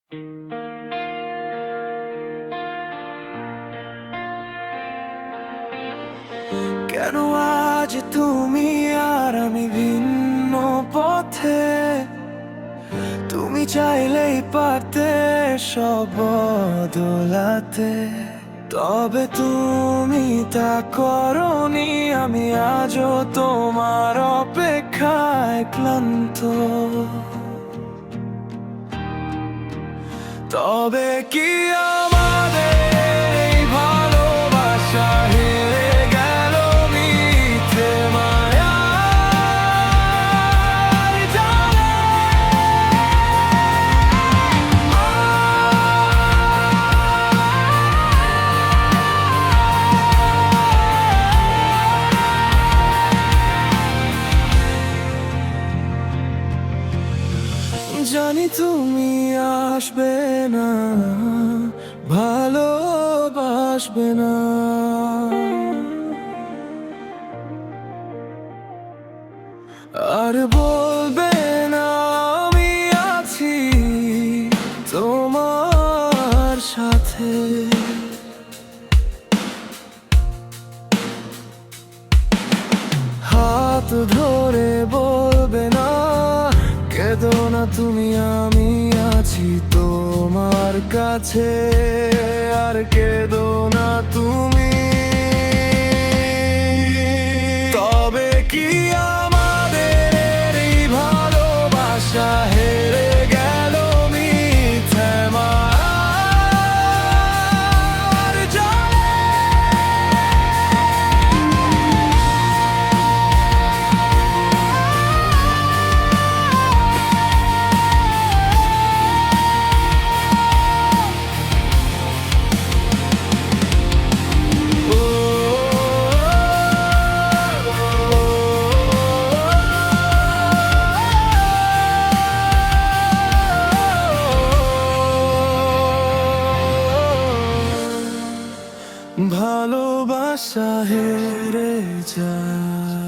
কেন আজ তুমি আর আমি ভিন্ন পথে? তুমি চাইলেই পারতে সব বদলাতে, তবে তুমি তা করনি। আমি আজও তোমার অপেক্ষায় ক্লান্ত। তবে কি আমাদের এই ভালোবাসা হেরে গেল মিথ্যে মায়ার জালে? জানি তুমি আসবে না, ভালোবাসবে না, আর বলবে না আমি আছি তোমার সাথে। হাত ধরে বলবে না, কেঁদো না তুমি, আমি আছি তোমার কাছে। আর কেঁদো না তুমি। তবে কি আমাদের এই ভালোবাসা হেরে গেল মিথ্যে মায়ার জালে? ভালোবাসা হেরে যায়।